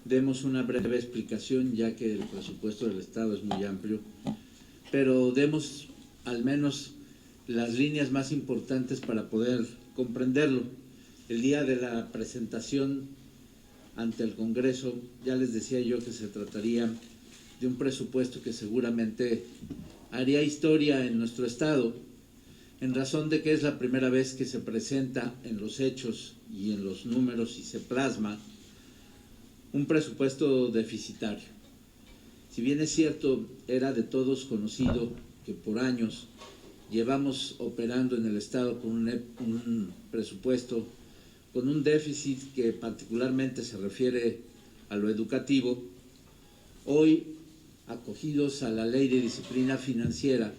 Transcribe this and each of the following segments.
demos una breve explicación, ya que el presupuesto del Estado es muy amplio, pero demos al menos las líneas más importantes para poder comprenderlo. El día de la presentación ante el Congreso, ya les decía yo que se trataría de un presupuesto que seguramente haría historia en nuestro Estado, en razón de que es la primera vez que se presenta en los hechos y en los números y se plasma un presupuesto deficitario. Si bien es cierto, era de todos conocido que por años llevamos operando en el Estado con un presupuesto con un déficit que particularmente se refiere a lo educativo, hoy, acogidos a la Ley de Disciplina Financiera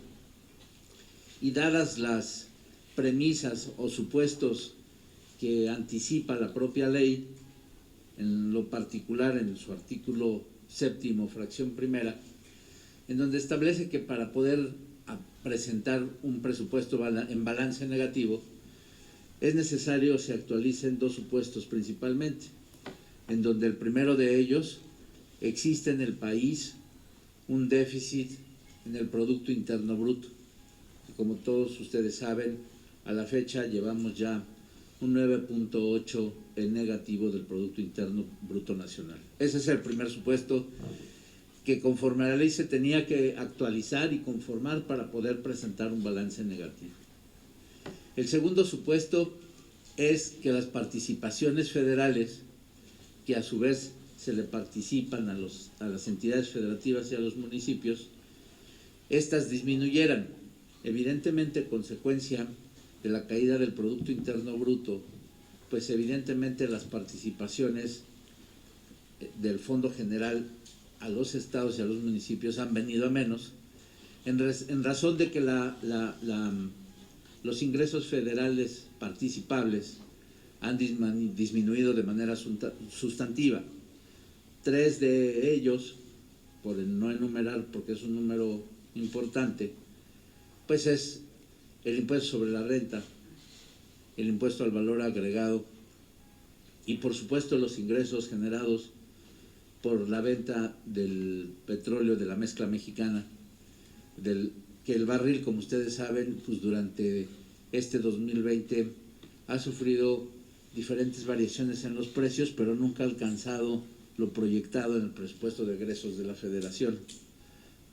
y dadas las premisas o supuestos que anticipa la propia ley, en lo particular en su artículo 7º, fracción primera, en donde establece que para poder presentar un presupuesto en balance negativo, es necesario se actualicen dos supuestos principalmente, en donde el primero de ellos existe en el país un déficit en el Producto Interno Bruto, que como todos ustedes saben, a la fecha llevamos ya un 9.8 en negativo del Producto Interno Bruto Nacional. Ese es el primer supuesto que conforme a la ley se tenía que actualizar y conformar para poder presentar un balance negativo. El segundo supuesto es que las participaciones federales, que a su vez se le participan a las entidades federativas y a los municipios, estas disminuyeran, evidentemente consecuencia de la caída del Producto Interno Bruto, pues evidentemente las participaciones del Fondo General a los estados y a los municipios han venido a menos, en razón de que los ingresos federales participables han disminuido de manera sustantiva. Tres de ellos, por no enumerar porque es un número importante, pues es el impuesto sobre la renta, el impuesto al valor agregado y por supuesto los ingresos generados por la venta del petróleo de la mezcla mexicana, que el barril, como ustedes saben, pues durante este 2020 ha sufrido diferentes variaciones en los precios, pero nunca ha alcanzado lo proyectado en el presupuesto de egresos de la Federación.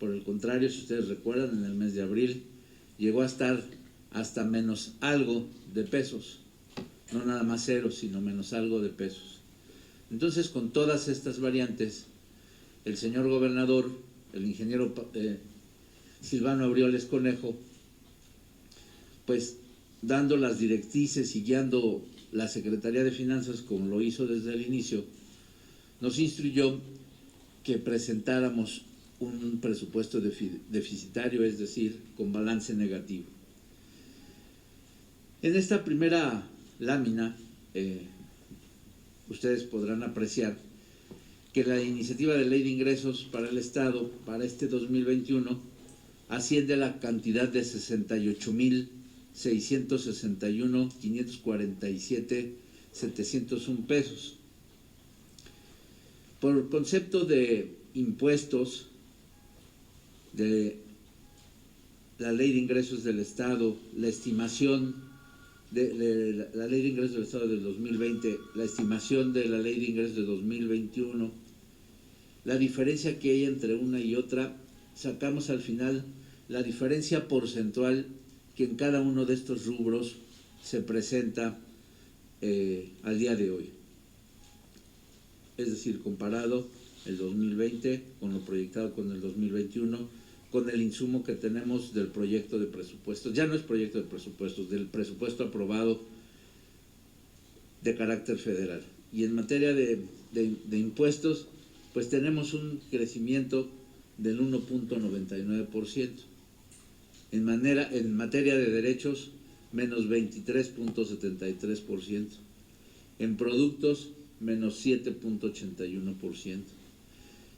Por el contrario, si ustedes recuerdan, en el mes de abril llegó a estar hasta menos algo de pesos, no nada más cero, sino menos algo de pesos. Entonces, con todas estas variantes, el señor gobernador, el ingeniero Silvano Aureoles Conejo, pues dando las directrices y guiando la Secretaría de Finanzas, como lo hizo desde el inicio, nos instruyó que presentáramos un presupuesto deficitario, es decir, con balance negativo. En esta primera lámina, ustedes podrán apreciar que la iniciativa de ley de ingresos para el Estado para este 2021 asciende a la cantidad de 68,661,547,701 pesos. Por concepto de impuestos de la ley de ingresos del Estado, la estimación de la ley de ingresos del Estado del 2020, la estimación de la ley de ingresos de 2021, la diferencia que hay entre una y otra, sacamos al final la diferencia porcentual que en cada uno de estos rubros se presenta al día de hoy. Es decir, comparado el 2020 con lo proyectado con el 2021, con el insumo que tenemos del proyecto de presupuestos, ya no es proyecto de presupuestos, del presupuesto aprobado de carácter federal. Y en materia de impuestos, pues tenemos un crecimiento del 1.99%. En materia de derechos, menos 23.73%. En productos, menos 7.81%.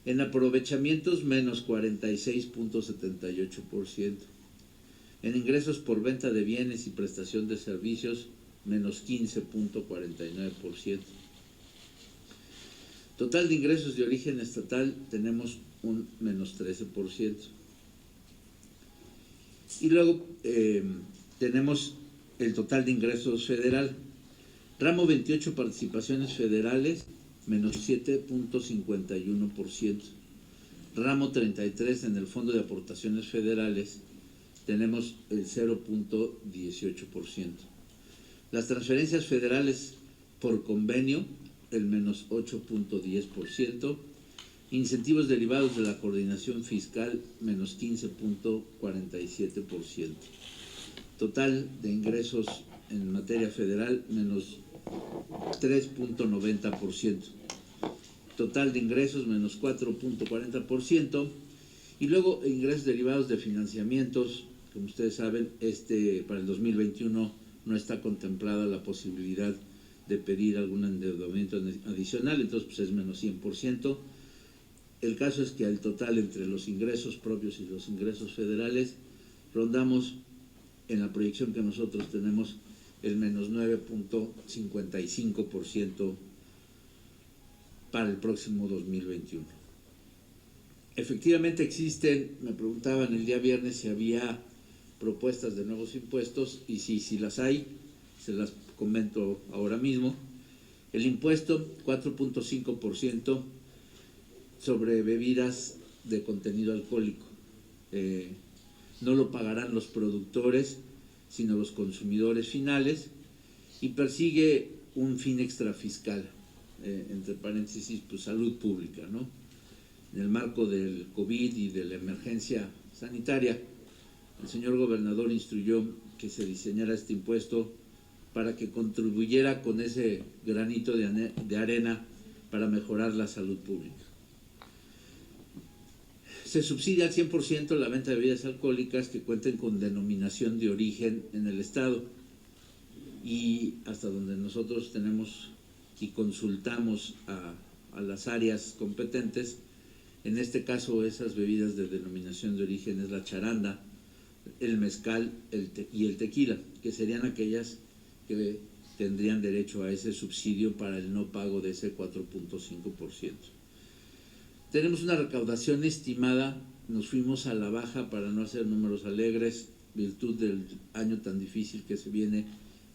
En aprovechamientos, menos 46.78%. En ingresos por venta de bienes y prestación de servicios, menos 15.49%. Total de ingresos de origen estatal tenemos un menos 13%. Y luego tenemos el total de ingresos federal. Ramo 28, participaciones federales, menos 7.51%. Ramo 33, en el Fondo de Aportaciones Federales, tenemos el 0.18%. Las transferencias federales por convenio, el menos 8.10%. Incentivos derivados de la coordinación fiscal, menos 15.47%. Total de ingresos en materia federal, menos 3.90%. Total de ingresos, menos 4.40%. Y luego ingresos derivados de financiamientos, como ustedes saben, para el 2021 no está contemplada la posibilidad de pedir algún endeudamiento adicional, entonces pues es menos 100%. El caso es que al total entre los ingresos propios y los ingresos federales rondamos en la proyección que nosotros tenemos el menos 9.55% para el próximo 2021. Efectivamente existen, me preguntaban el día viernes si había propuestas de nuevos impuestos, y sí las hay, se las comento ahora mismo. El impuesto 4.5% sobre bebidas de contenido alcohólico. No lo pagarán los productores, sino los consumidores finales, y persigue un fin extrafiscal, entre paréntesis, pues salud pública, ¿no? En el marco del COVID y de la emergencia sanitaria, el señor gobernador instruyó que se diseñara este impuesto para que contribuyera con ese granito de arena para mejorar la salud pública. Se subsidia al 100% la venta de bebidas alcohólicas que cuenten con denominación de origen en el Estado, y hasta donde nosotros tenemos y consultamos a las áreas competentes, en este caso esas bebidas de denominación de origen es la charanda, el mezcal y el tequila, que serían aquellas que tendrían derecho a ese subsidio para el no pago de ese 4.5%. Tenemos una recaudación estimada, nos fuimos a la baja para no hacer números alegres, virtud del año tan difícil que se viene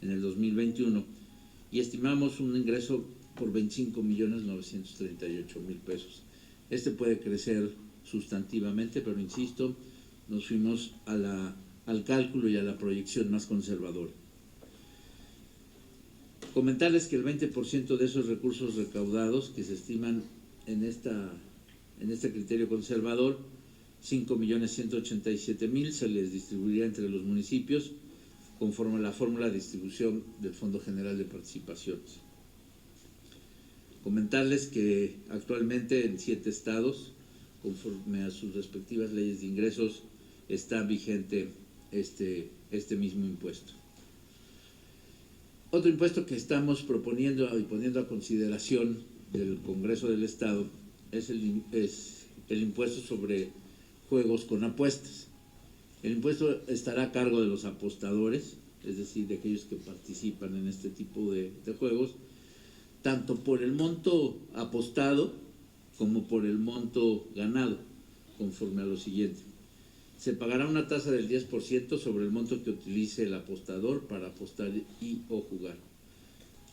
en el 2021, y estimamos un ingreso por 25.938.000 pesos. Este puede crecer sustantivamente, pero insisto, nos fuimos al cálculo y a la proyección más conservadora. Comentarles que el 20% de esos recursos recaudados, que se estiman en este criterio conservador, 5.187.000, se les distribuiría entre los municipios conforme a la fórmula de distribución del Fondo General de Participaciones. Comentarles que actualmente en 7 estados, conforme a sus respectivas leyes de ingresos, está vigente este mismo impuesto. Otro impuesto que estamos proponiendo y poniendo a consideración del Congreso del Estado es el impuesto sobre juegos con apuestas. El impuesto estará a cargo de los apostadores, es decir, de aquellos que participan en este tipo de juegos, tanto por el monto apostado como por el monto ganado, conforme a lo siguiente. Se pagará una tasa del 10% sobre el monto que utilice el apostador para apostar y o jugar.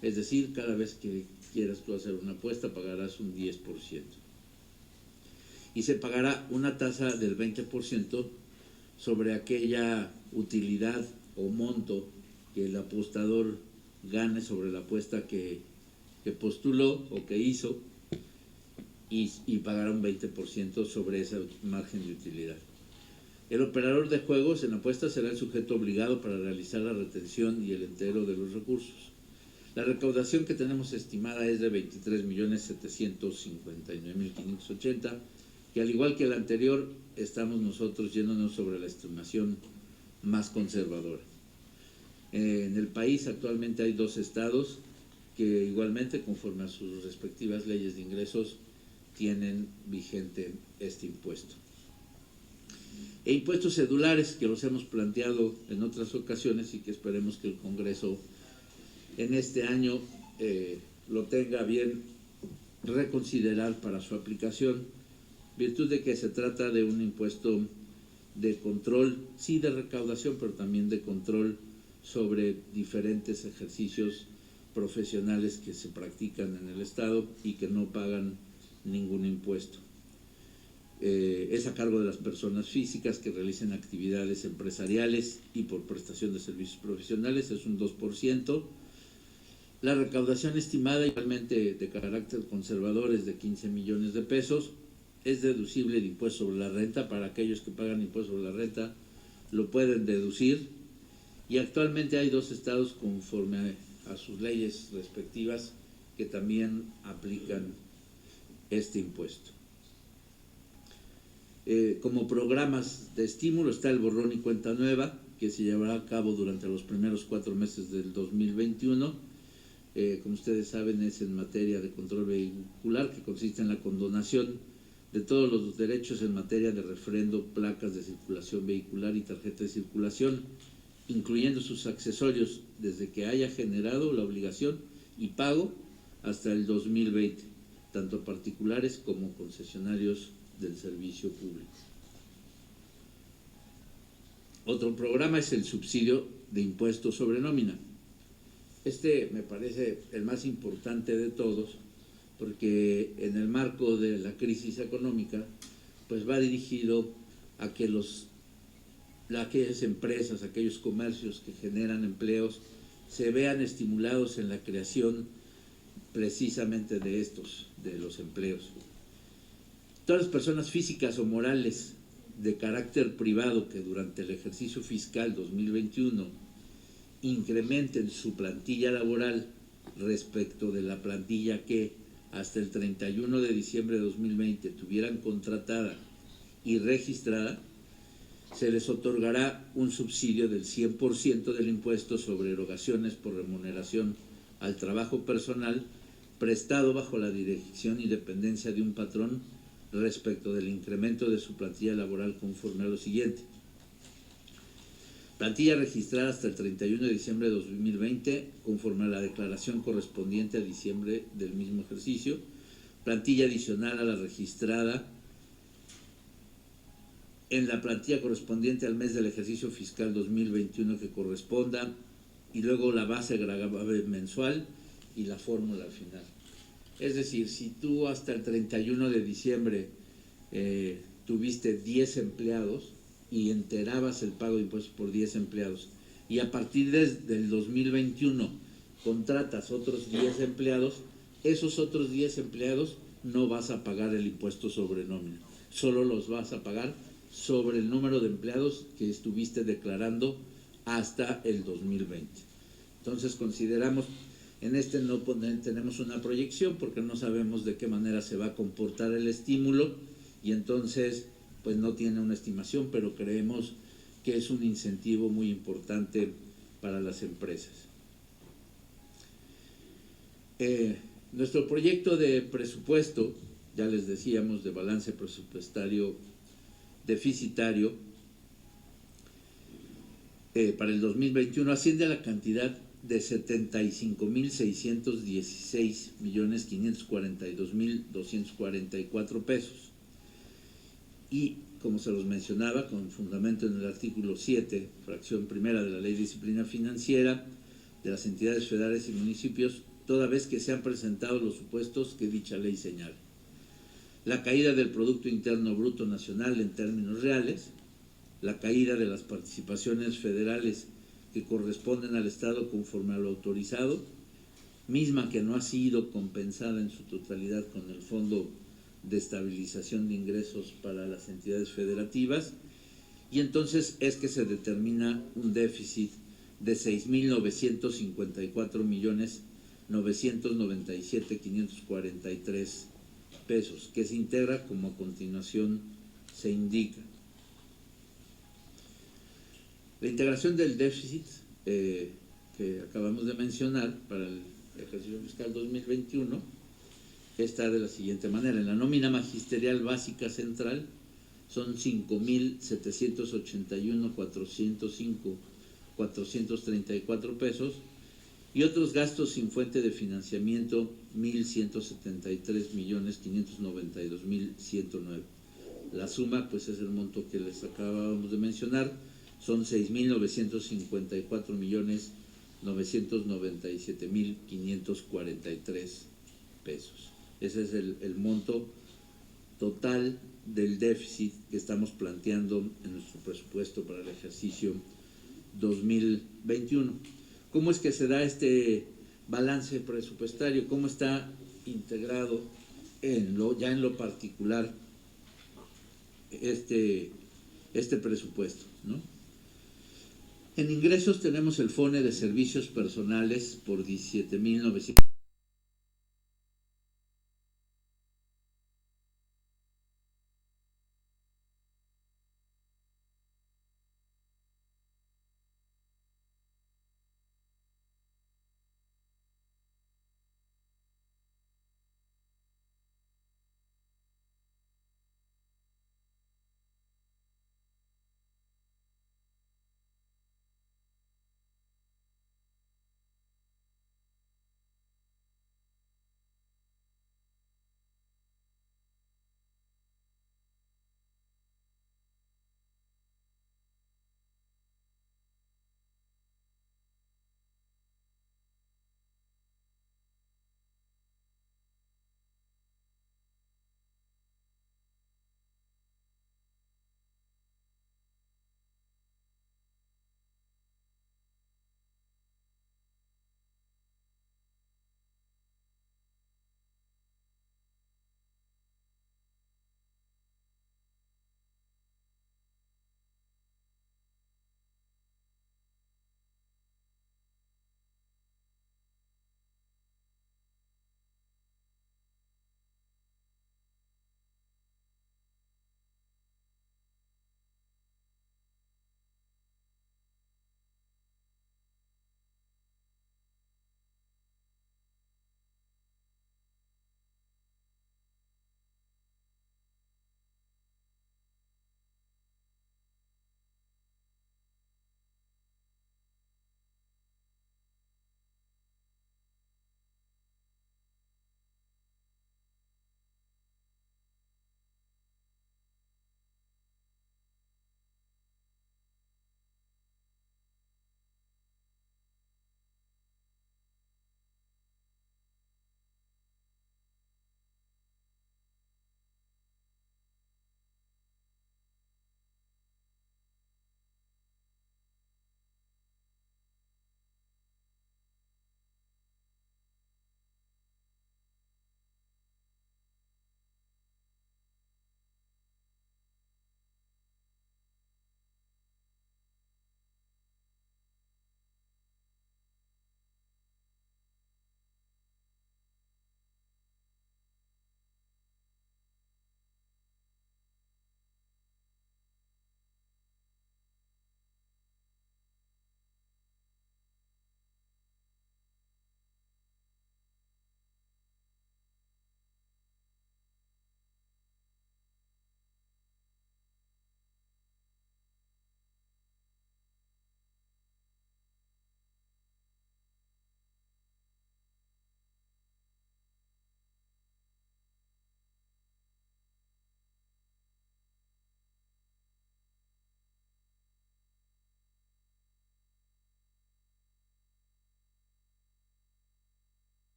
Es decir, cada vez que quieras tú hacer una apuesta, pagarás un 10%. Y se pagará una tasa del 20% sobre aquella utilidad o monto que el apostador gane sobre la apuesta que postuló o que hizo, y pagará un 20% sobre ese margen de utilidad. El operador de juegos en apuestas será el sujeto obligado para realizar la retención y el entero de los recursos. La recaudación que tenemos estimada es de 23.759.580, que al igual que el anterior, estamos nosotros yéndonos sobre la estimación más conservadora. En el país actualmente hay 2 estados que igualmente, conforme a sus respectivas leyes de ingresos, tienen vigente este impuesto. E impuestos cedulares, que los hemos planteado en otras ocasiones y que esperemos que el Congreso en este año lo tenga bien reconsiderar para su aplicación, virtud de que se trata de un impuesto de control, sí de recaudación, pero también de control sobre diferentes ejercicios profesionales que se practican en el Estado y que no pagan ningún impuesto. Es a cargo de las personas físicas que realicen actividades empresariales y por prestación de servicios profesionales, es un 2%. La recaudación estimada, igualmente de carácter conservador, es de 15 millones de pesos. Es deducible de impuesto sobre la renta. Para aquellos que pagan impuesto sobre la renta lo pueden deducir, y actualmente hay 2 estados conforme a sus leyes respectivas que también aplican este impuesto. Como programas de estímulo está el borrón y cuenta nueva, que se llevará a cabo durante los primeros 4 meses del 2021. Como ustedes saben, es en materia de control vehicular, que consiste en la condonación de todos los derechos en materia de refrendo, placas de circulación vehicular y tarjeta de circulación, incluyendo sus accesorios, desde que haya generado la obligación y pago hasta el 2020, tanto particulares como concesionarios del servicio público. Otro programa es el subsidio de impuesto sobre nómina. Este me parece el más importante de todos, porque en el marco de la crisis económica, pues va dirigido a que aquellas empresas, aquellos comercios que generan empleos, se vean estimulados en la creación precisamente de los empleos. Todas las personas físicas o morales de carácter privado que durante el ejercicio fiscal 2021 incrementen su plantilla laboral respecto de la plantilla que hasta el 31 de diciembre de 2020 tuvieran contratada y registrada, se les otorgará un subsidio del 100% del impuesto sobre erogaciones por remuneración al trabajo personal prestado bajo la dirección y dependencia de un patrón respecto del incremento de su plantilla laboral, conforme a lo siguiente: plantilla registrada hasta el 31 de diciembre de 2020 conforme a la declaración correspondiente a diciembre del mismo ejercicio, plantilla adicional a la registrada en la plantilla correspondiente al mes del ejercicio fiscal 2021 que corresponda, y luego la base gravable mensual y la fórmula al final. Es decir, si tú hasta el 31 de diciembre tuviste 10 empleados y enterabas el pago de impuestos por 10 empleados, y a partir del 2021 contratas otros 10 empleados, esos otros 10 empleados no vas a pagar el impuesto sobre nómina, solo los vas a pagar sobre el número de empleados que estuviste declarando hasta el 2020. Entonces consideramos, en este no tenemos una proyección porque no sabemos de qué manera se va a comportar el estímulo, y entonces pues no tiene una estimación, pero creemos que es un incentivo muy importante para las empresas. Nuestro proyecto de presupuesto, ya les decíamos, de balance presupuestario deficitario para el 2021 asciende a la cantidad de 75.616.542.244 pesos, y como se los mencionaba, con fundamento en el artículo 7, fracción primera de la Ley de Disciplina Financiera de las entidades federales y municipios, toda vez que se han presentado los supuestos que dicha ley señala: la caída del Producto Interno Bruto Nacional en términos reales, la caída de las participaciones federales que corresponden al Estado conforme a lo autorizado, misma que no ha sido compensada en su totalidad con el Fondo de Estabilización de Ingresos para las entidades federativas, y entonces es que se determina un déficit de 6.954.997.543 pesos, que se integra como a continuación se indica. La integración del déficit que acabamos de mencionar para el ejercicio fiscal 2021 está de la siguiente manera: en la nómina magisterial básica central son 5.781.434 pesos, y otros gastos sin fuente de financiamiento 1.173.592.109. La suma pues es el monto que les acabábamos de mencionar, son 6.954.997.543 pesos. Ese es el monto total del déficit que estamos planteando en nuestro presupuesto para el ejercicio 2021. ¿Cómo es que se da este balance presupuestario? ¿Cómo está integrado ya en lo particular este presupuesto, ¿no? En ingresos tenemos el FONE de servicios personales por 17.900.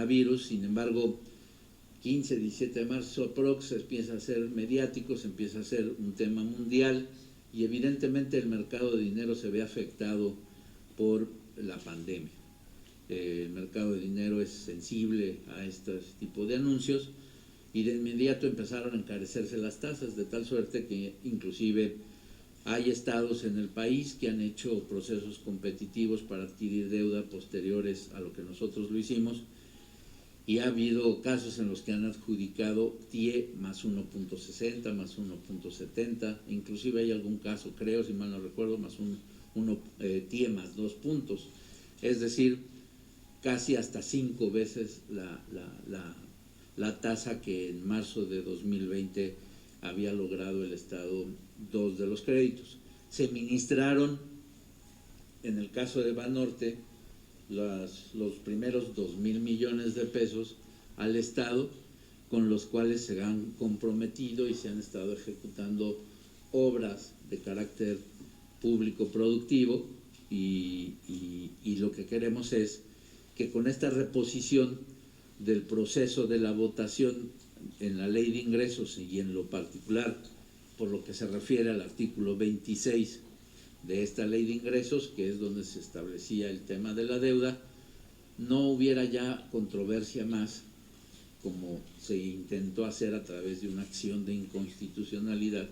coronavirus. Sin embargo, 15, 17 de marzo aprox se empieza a hacer mediático, se empieza a hacer un tema mundial y evidentemente el mercado de dinero se ve afectado por la pandemia. El mercado de dinero es sensible a este tipo de anuncios y de inmediato empezaron a encarecerse las tasas, de tal suerte que inclusive hay estados en el país que han hecho procesos competitivos para adquirir deuda posteriores a lo que nosotros lo hicimos, y ha habido casos en los que han adjudicado TIE más 1.60, más 1.70, inclusive hay algún caso, creo, si mal no recuerdo, más TIE más 2 puntos, es decir, casi hasta 5 veces la tasa que en marzo de 2020 había logrado el Estado 2 de los créditos. Se ministraron, en el caso de Banorte, los primeros 2,000 millones de pesos al Estado, con los cuales se han comprometido y se han estado ejecutando obras de carácter público productivo, y lo que queremos es que con esta reposición del proceso de la votación en la ley de ingresos y en lo particular por lo que se refiere al artículo 26 de esta ley de ingresos, que es donde se establecía el tema de la deuda, no hubiera ya controversia más, como se intentó hacer a través de una acción de inconstitucionalidad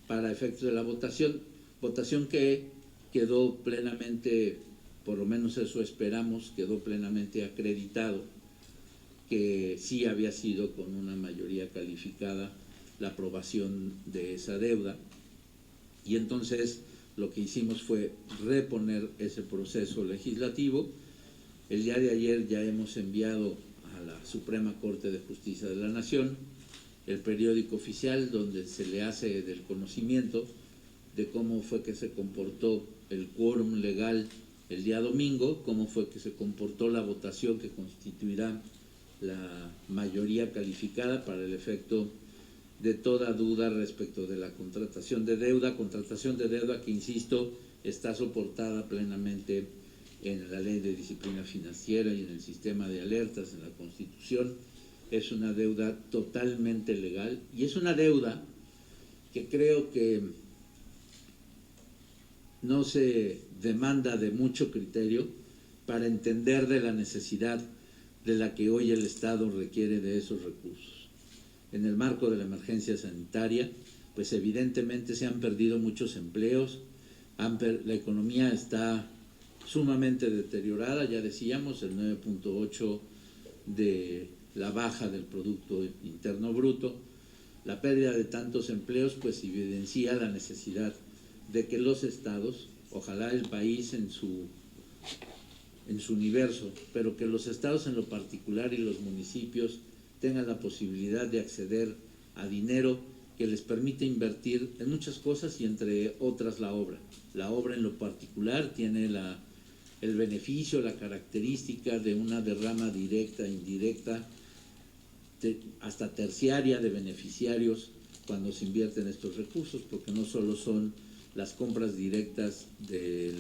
para efectos de la votación que quedó plenamente, por lo menos eso esperamos, quedó plenamente acreditado que sí había sido con una mayoría calificada la aprobación de esa deuda, y entonces lo que hicimos fue reponer ese proceso legislativo. El día de ayer ya hemos enviado a la Suprema Corte de Justicia de la Nación el periódico oficial donde se le hace del conocimiento de cómo fue que se comportó el quórum legal el día domingo, cómo fue que se comportó la votación que constituirá la mayoría calificada para el efecto de toda duda respecto de la contratación de deuda que, insisto, está soportada plenamente en la Ley de Disciplina Financiera y en el sistema de alertas, en la Constitución. Es una deuda totalmente legal y es una deuda que creo que no se demanda de mucho criterio para entender de la necesidad de la que hoy el Estado requiere de esos recursos. En el marco de la emergencia sanitaria, pues evidentemente se han perdido muchos empleos, la economía está sumamente deteriorada, ya decíamos, el 9.8 de la baja del Producto Interno Bruto, la pérdida de tantos empleos pues evidencia la necesidad de que los estados, ojalá el país en su universo, pero que los estados en lo particular y los municipios tengan la posibilidad de acceder a dinero que les permite invertir en muchas cosas y entre otras la obra. La obra en lo particular tiene el beneficio, la característica de una derrama directa e indirecta, hasta terciaria de beneficiarios cuando se invierten estos recursos, porque no solo son las compras directas de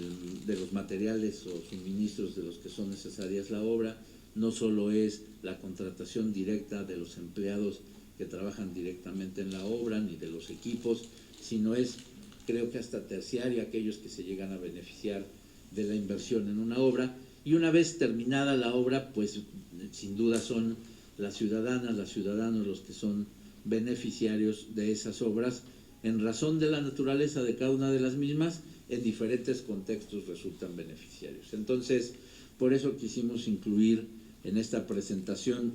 los materiales o suministros de los que son necesarias la obra, no solo es la contratación directa de los empleados que trabajan directamente en la obra, ni de los equipos, sino es, creo que hasta terciaria, aquellos que se llegan a beneficiar de la inversión en una obra, y una vez terminada la obra, pues sin duda son las ciudadanas, los ciudadanos los que son beneficiarios de esas obras, en razón de la naturaleza de cada una de las mismas, en diferentes contextos resultan beneficiarios. Entonces, por eso quisimos incluir en esta presentación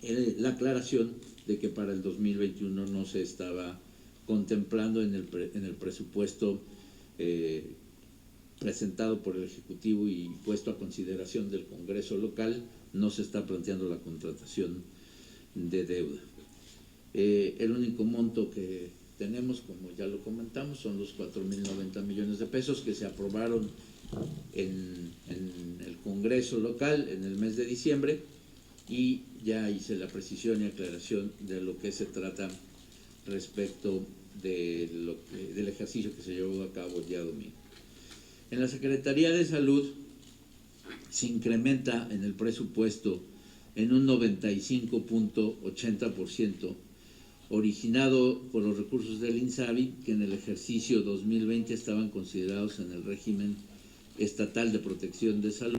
la aclaración de que para el 2021 no se estaba contemplando en el presupuesto presentado por el Ejecutivo y puesto a consideración del Congreso local, no se está planteando la contratación de deuda. El único monto que tenemos, como ya lo comentamos, son los 4.090 millones de pesos que se aprobaron en el Congreso local en el mes de diciembre, y ya hice la precisión y aclaración de lo que se trata respecto del ejercicio que se llevó a cabo el día domingo. En la Secretaría de Salud se incrementa en el presupuesto en un 95.80%, originado por los recursos del INSABI, que en el ejercicio 2020 estaban considerados en el régimen estatal de protección de salud,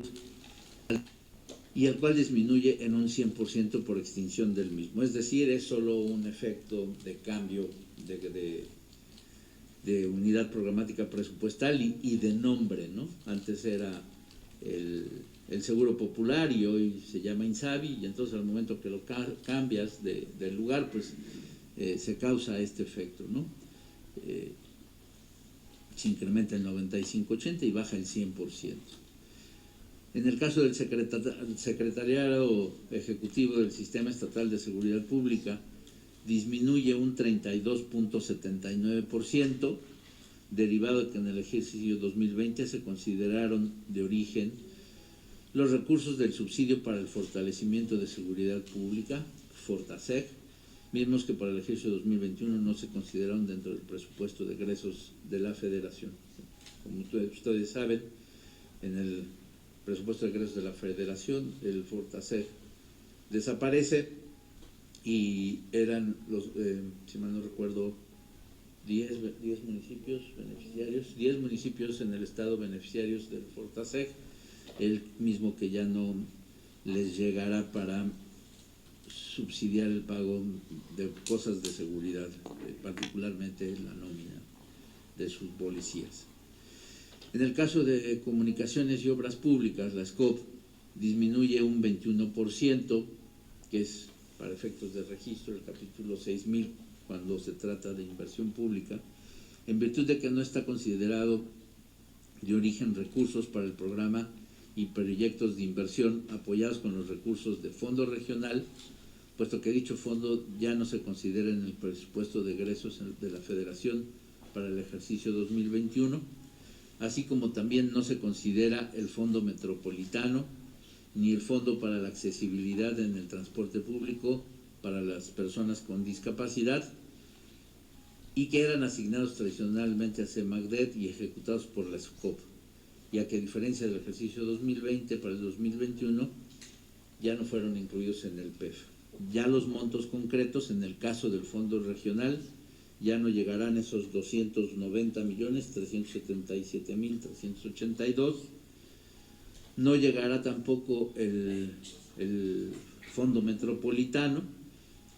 y el cual disminuye en un 100% por extinción del mismo. Es decir, es solo un efecto de cambio de unidad programática presupuestal y de nombre, ¿no? Antes era el Seguro Popular y hoy se llama INSABI, y entonces al momento que lo cambias del lugar, pues se causa este efecto, ¿no? Se incrementa el 95-80 y baja el 100%. En el caso del Secretariado Ejecutivo del Sistema Estatal de Seguridad Pública, disminuye un 32.79%, derivado de que en el ejercicio 2020 se consideraron de origen los recursos del subsidio para el fortalecimiento de seguridad pública, Fortaseg, mismos que para el ejercicio 2021 no se consideraron dentro del presupuesto de egresos de la Federación. Como ustedes saben, en el presupuesto de egresos de la Federación, el Fortaseg desaparece y eran los, si mal no recuerdo, 10 municipios beneficiarios, 10 municipios en el estado beneficiarios del Fortaseg, el mismo que ya no les llegará para subsidiar el pago de cosas de seguridad, particularmente la nómina de sus policías. En el caso de Comunicaciones y Obras Públicas, la SCOP disminuye un 21%, que es para efectos de registro el capítulo 6000 cuando se trata de inversión pública, en virtud de que no está considerado de origen recursos para el programa y proyectos de inversión apoyados con los recursos de fondo regional, puesto que dicho fondo ya no se considera en el presupuesto de egresos de la Federación para el ejercicio 2021, así como también no se considera el fondo metropolitano ni el fondo para la accesibilidad en el transporte público para las personas con discapacidad, y que eran asignados tradicionalmente a CEMACDET y ejecutados por la SCOP, ya que a diferencia del ejercicio 2020 para el 2021 ya no fueron incluidos en el PEF. Ya los montos concretos en el caso del fondo regional ya no llegarán esos 290.377.382, no llegará tampoco el fondo metropolitano,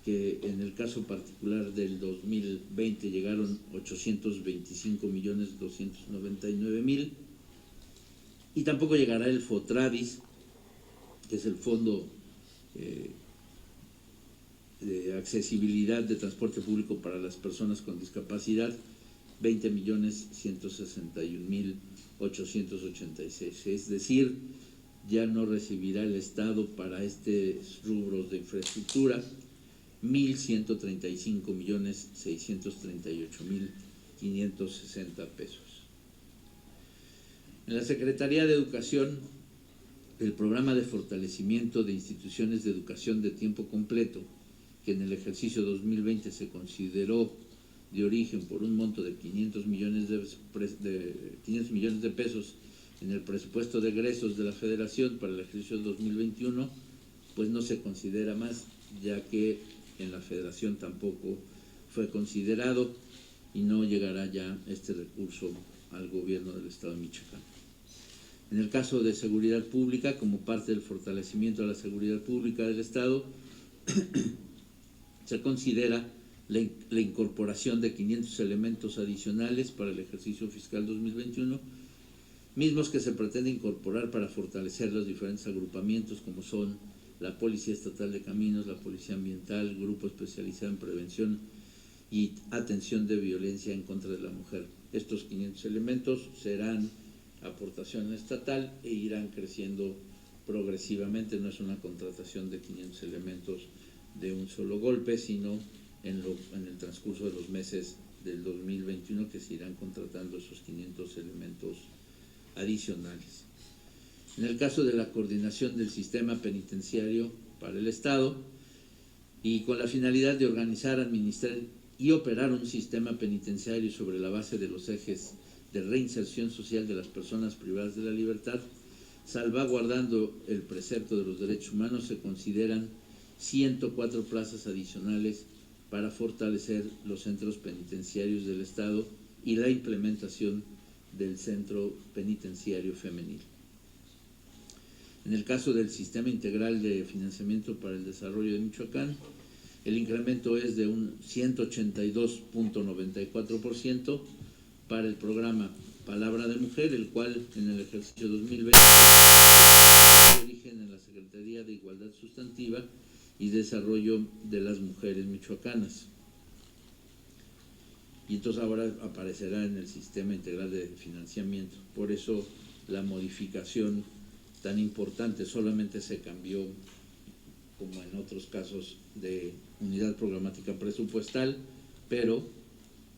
que en el caso particular del 2020 llegaron 825.299.000, y tampoco llegará el FOTRADIS, que es el fondo de accesibilidad de transporte público para las personas con discapacidad, 20.161.886. Es decir, ya no recibirá el Estado para estos rubros de infraestructura 1.135.638.560 pesos. En la Secretaría de Educación, el programa de fortalecimiento de instituciones de educación de tiempo completo, que en el ejercicio 2020 se consideró de origen por un monto de 500 millones de pesos en el presupuesto de egresos de la Federación para el ejercicio 2021, pues no se considera más, ya que en la Federación tampoco fue considerado y no llegará ya este recurso al gobierno del Estado de Michoacán. En el caso de seguridad pública, como parte del fortalecimiento de la seguridad pública del Estado, se considera la incorporación de 500 elementos adicionales para el ejercicio fiscal 2021, mismos que se pretende incorporar para fortalecer los diferentes agrupamientos como son la Policía Estatal de Caminos, la Policía Ambiental, Grupo Especializado en Prevención y Atención de Violencia en contra de la Mujer. Estos 500 elementos serán aportación estatal e irán creciendo progresivamente. No es una contratación de 500 elementos de un solo golpe, sino en el transcurso de los meses del 2021 que se irán contratando esos 500 elementos adicionales. En el caso de la coordinación del sistema penitenciario para el Estado, y con la finalidad de organizar, administrar y operar un sistema penitenciario sobre la base de los ejes de reinserción social de las personas privadas de la libertad, salvaguardando el precepto de los derechos humanos, se consideran 104 plazas adicionales para fortalecer los centros penitenciarios del Estado y la implementación del centro penitenciario femenil. En el caso del Sistema Integral de Financiamiento para el Desarrollo de Michoacán, el incremento es de un 182.94% para el programa Palabra de Mujer, el cual en el ejercicio 2020 de origen en la Secretaría de Igualdad Sustantiva y Desarrollo de las Mujeres Michoacanas. Y entonces ahora aparecerá en el Sistema Integral de Financiamiento. Por eso la modificación tan importante, solamente se cambió, como en otros casos, de unidad programática presupuestal, pero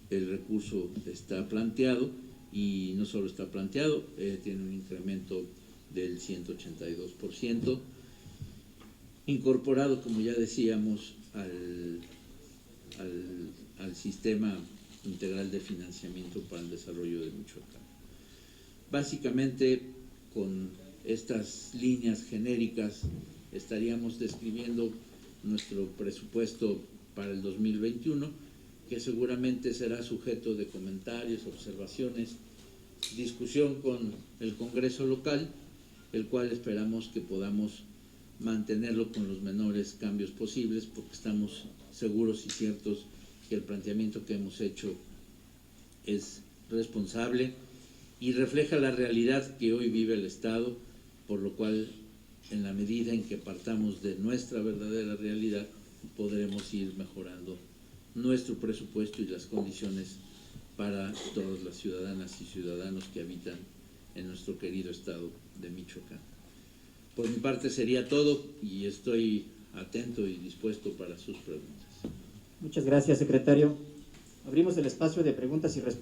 el recurso está planteado, y no solo está planteado, tiene un incremento del 182%, incorporado, como ya decíamos, al Sistema Integral de Financiamiento para el Desarrollo de Michoacán. Básicamente, con estas líneas genéricas estaríamos describiendo nuestro presupuesto para el 2021, que seguramente será sujeto de comentarios, observaciones, discusión con el Congreso local, el cual esperamos que podamos mantenerlo con los menores cambios posibles, porque estamos seguros y ciertos que el planteamiento que hemos hecho es responsable y refleja la realidad que hoy vive el Estado, por lo cual, en la medida en que partamos de nuestra verdadera realidad, podremos ir mejorando nuestro presupuesto y las condiciones para todas las ciudadanas y ciudadanos que habitan en nuestro querido estado de Michoacán. Por mi parte sería todo y estoy atento y dispuesto para sus preguntas. Muchas gracias, secretario. Abrimos el espacio de preguntas y respuestas.